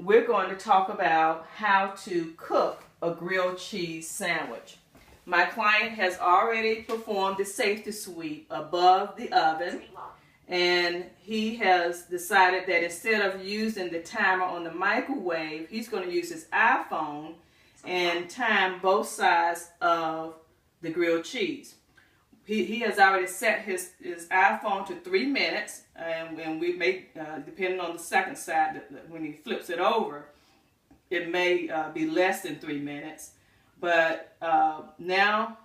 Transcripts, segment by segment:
we're going to talk about how to cook a grilled cheese sandwich. My client has already performed the safety sweep above the oven, and he has decided that instead of using the timer on the microwave, he's going to use his iPhone and time both sides of the grilled cheese. He has already set his iPhone to 3 minutes, and we may, depending on the second side, when he flips it over, it may be less than 3 minutes. But now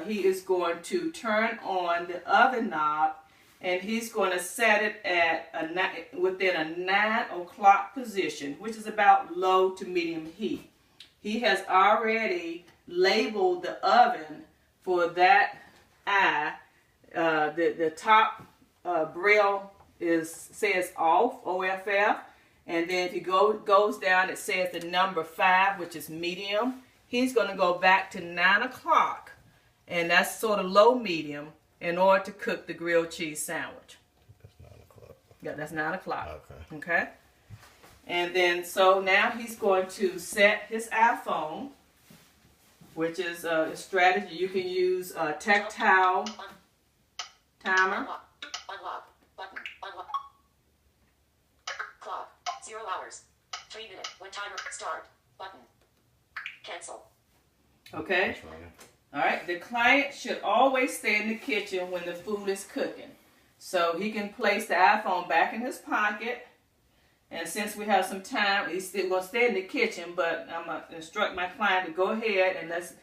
he is going to turn on the oven knob, and he's going to set it at within a 9 o'clock position, which is about low to medium heat. He has already labeled the oven for that eye. The top braille says off, OFF, and then if he goes down, it says the number 5, which is medium. He's going to go back to 9 o'clock, and that's sort of low medium, in order to cook the grilled cheese sandwich. That's 9 o'clock. Yeah, that's 9 o'clock. Okay. Okay. And then, so now he's going to set his iPhone, which is a strategy. You can use a tactile timer. Unlock. Button. Unlock. Clock. 0 hours. 3 minutes. When timer start. Button. Cancel. Okay. All right. The client should always stay in the kitchen when the food is cooking. So he can place the iPhone back in his pocket. And since we have some time, he's still going to stay in the kitchen, but I'm going to instruct my client to go ahead and let's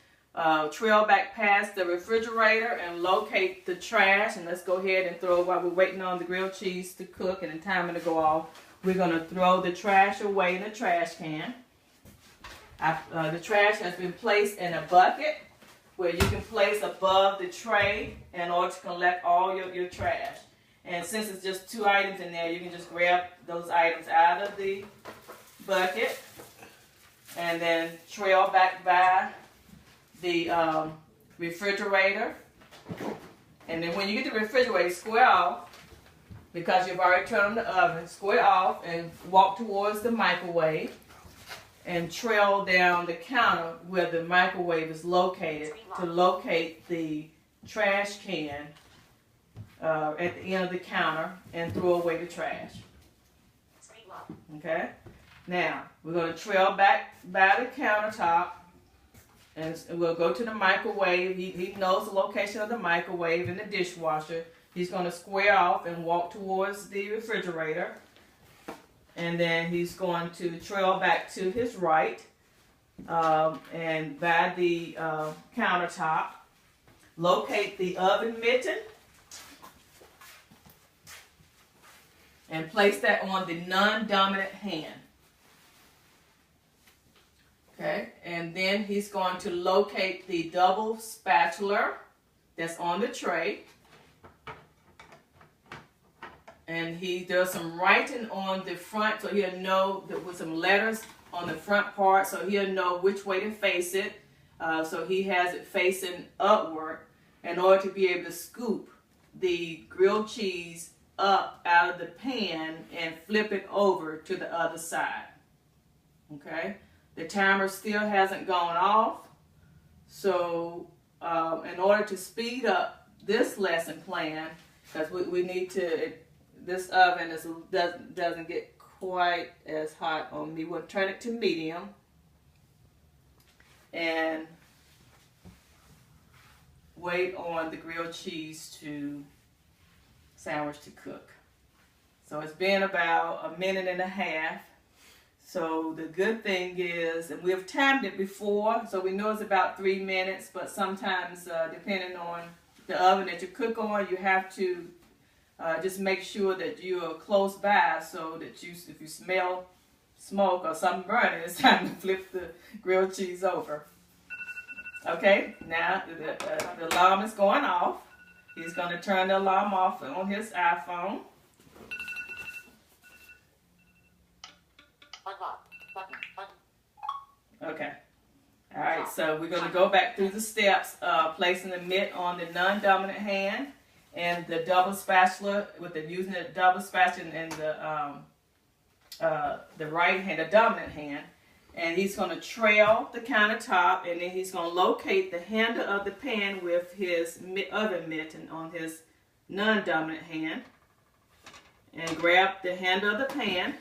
trail back past the refrigerator and locate the trash. And let's go ahead and throw, while we're waiting on the grilled cheese to cook and the timer to go off, we're going to throw the trash away in the trash can. The trash has been placed in a bucket where you can place above the tray in order to collect all your trash. And since it's just 2 items in there, you can just grab those items out of the bucket and then trail back by the refrigerator. And then when you get to the refrigerator, square off, because you've already turned on the oven, square off and walk towards the microwave and trail down the counter where the microwave is located to locate the trash can at the end of the counter and throw away the trash. Okay? Now, we're going to trail back by the countertop and we'll go to the microwave. He knows the location of the microwave and the dishwasher. He's going to square off and walk towards the refrigerator. And then he's going to trail back to his right and by the countertop, locate the oven mitten and place that on the non-dominant hand. Okay, and then he's going to locate the double spatula that's on the tray. And he does some writing on the front, so he'll know that with some letters on the front part, so he'll know which way to face it. So he has it facing upward in order to be able to scoop the grilled cheese up out of the pan and flip it over to the other side. Okay, the timer still hasn't gone off, so in order to speed up this lesson plan, because we need to, this oven doesn't get quite as hot on me. We'll turn it to medium and wait on the grilled cheese sandwich to cook. So it's been about 1.5 minutes. So the good thing is, and we've timed it before, so we know it's about 3 minutes, but sometimes depending on the oven that you cook on, you have to just make sure that you are close by so that if you smell smoke or something burning, it's time to flip the grilled cheese over. Okay, now the alarm is going off. He's going to turn the alarm off on his iPhone. Okay. All right, so we're going to go back through the steps, placing the mitt on the non-dominant hand and the double spatula, using the double spatula and the the right hand, the dominant hand, and he's going to trail the countertop, and then he's going to locate the handle of the pan with his oven mitten on his non-dominant hand, and grab the handle of the pan,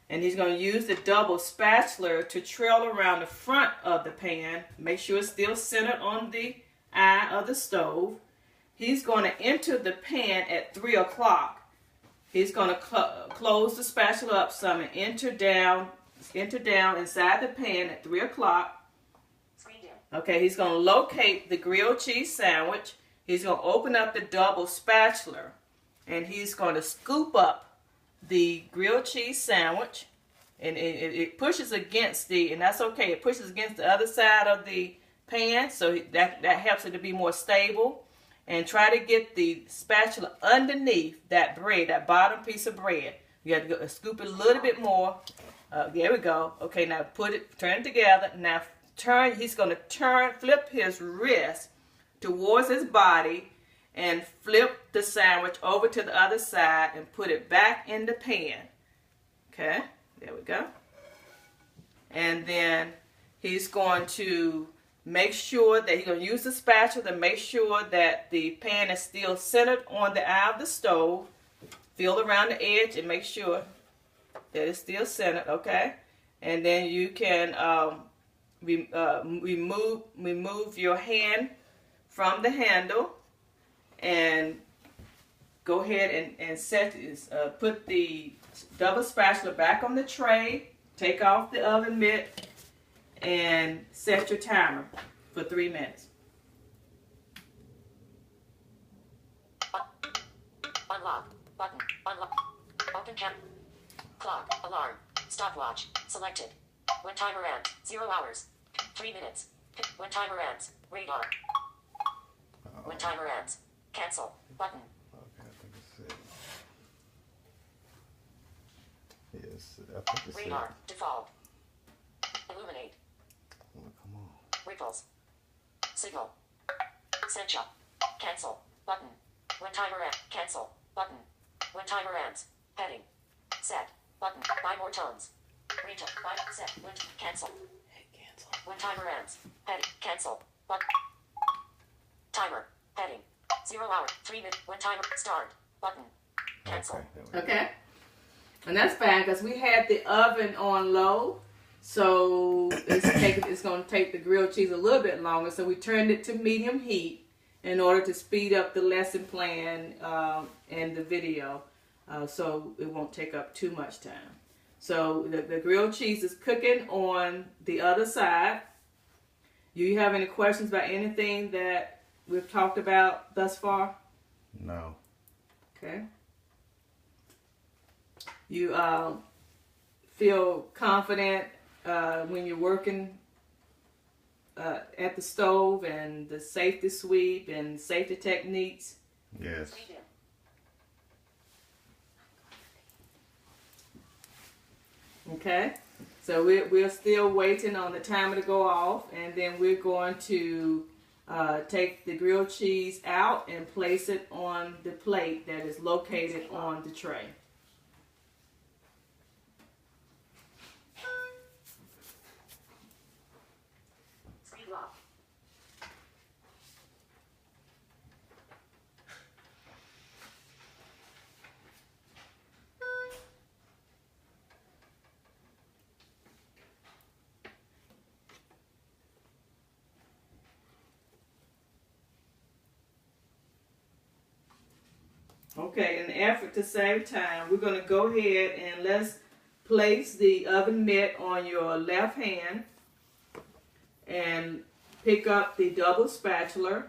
and he's going to use the double spatula to trail around the front of the pan. Make sure it's still centered on the eye of the stove. He's going to enter the pan at 3 o'clock. He's going to close the spatula up some and enter down inside the pan at 3 o'clock. Okay, he's going to locate the grilled cheese sandwich. He's going to open up the double spatula, and he's going to scoop up the grilled cheese sandwich, and it pushes against and that's okay, it pushes against the other side of the pan, so that helps it to be more stable. And try to get the spatula underneath that bread, that bottom piece of bread. You have to scoop it a little bit more. There we go. Okay, now turn it together. Now he's going to flip his wrist towards his body and flip the sandwich over to the other side and put it back in the pan. Okay, there we go. And then he's going to make sure that he's going to use the spatula to make sure that the pan is still centered on the eye of the stove. Feel around the edge and make sure that it's still centered, okay? And then you can remove your hand from the handle and go ahead and put the double spatula back on the tray. Take off the oven mitt and set your timer for 3 minutes. Unlock. Button. Unlock. Open cam. Clock. Alarm. Stopwatch. Selected. When timer ends. 0 hours. 3 minutes. When timer ends. Radar. When timer ends. Cancel. Button. Okay, I think it's it. Yes, I think it's Radar. it. Default. Illuminate. Oh, come on. Ripples. Signal. Sencha. Cancel. Button. When timer ends. Cancel. Button. When timer ends. Heading. Set. Button. Buy more tones. Retail. Buy. Set. When. Cancel. Cancel. When timer ends. Heading. Cancel. Button. Timer. Heading. 0 hour. 3 minutes. When timer. Start. Button. Cancel. Okay, there we go. Okay? And that's fine because we had the oven on low. So it's going to take the grilled cheese a little bit longer. So we turned it to medium heat in order to speed up the lesson plan and the video, so it won't take up too much time. So the grilled cheese is cooking on the other side. Do you have any questions about anything that we've talked about thus far? No. Okay. You feel confident when you're working at the stove and the safety sweep and safety techniques? Yes. Okay. So we're still waiting on the timer to go off, and then we're going to take the grilled cheese out and place it on the plate that is located on the tray. Okay, in the effort to save time, we're going to go ahead and let's place the oven mitt on your left hand and pick up the double spatula.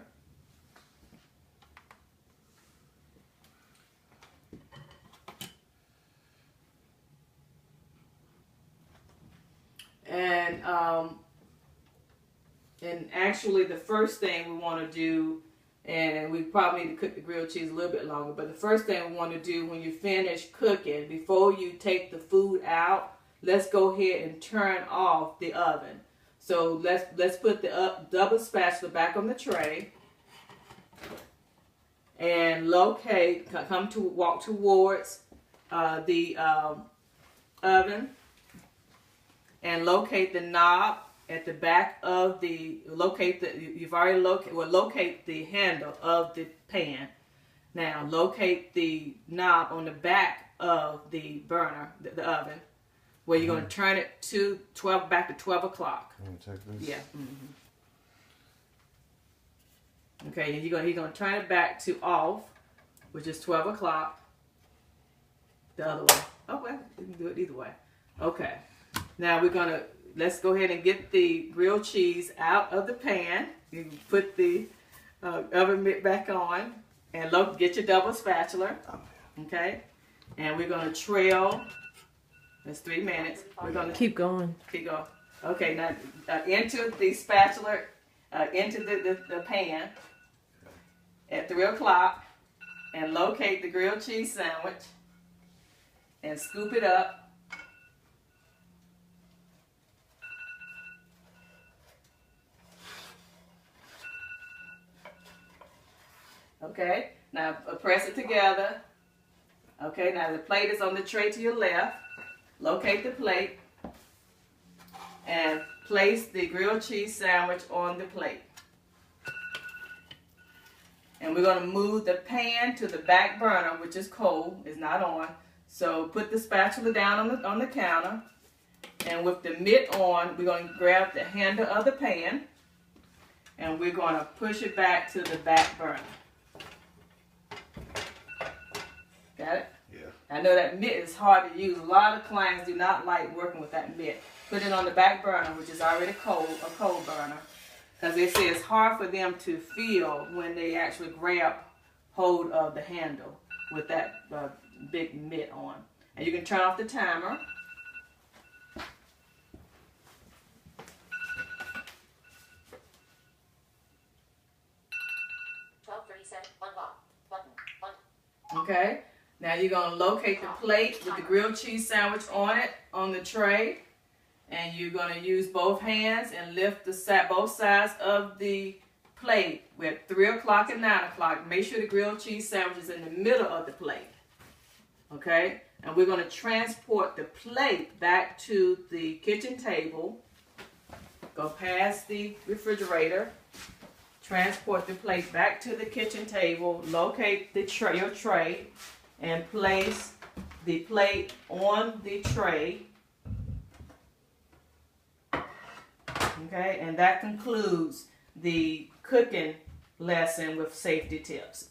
And actually the first thing we want to do, and we probably need to cook the grilled cheese a little bit longer, but the first thing we want to do when you finish cooking, before you take the food out, let's go ahead and turn off the oven. So let's put the double spatula back on the tray and walk towards the oven and locate the knob at the back of the, locate the handle of the pan. Now locate the knob on the back of the burner, the oven, where you're going to turn it to back to 12 o'clock. Let me check this. Yeah. Okay, and he's going to turn it back to off, which is 12 o'clock. The other way. Oh, well, you can do it either way. Okay. Now let's go ahead and get the grilled cheese out of the pan. You can put the oven mitt back on and get your double spatula. Okay. And we're going to trail. That's 3 minutes. We're going to keep going. Keep going. Okay, now into the spatula, into the pan at 3 o'clock, and locate the grilled cheese sandwich and scoop it up. Okay, now press it together. Okay, now the plate is on the tray to your left. Locate the plate and place the grilled cheese sandwich on the plate. And we're going to move the pan to the back burner, which is cold, it's not on. So put the spatula down on the counter, and with the mitt on, we're going to grab the handle of the pan, and we're going to push it back to the back burner. Got it? Yeah. I know that mitt is hard to use. A lot of clients do not like working with that mitt. Put it on the back burner, which is already cold, a cold burner. Because they say it's hard for them to feel when they actually grab hold of the handle with that big mitt on. And you can turn off the timer. Okay, now you're going to locate the plate with the grilled cheese sandwich on it, on the tray. And you're going to use both hands and lift both sides of the plate. We're at 3 o'clock and 9 o'clock. Make sure the grilled cheese sandwich is in the middle of the plate. Okay? And we're going to transport the plate back to the kitchen table. Go past the refrigerator. Transport the plate back to the kitchen table. Locate the your tray and place the plate on the tray. Okay, and that concludes the cooking lesson with safety tips.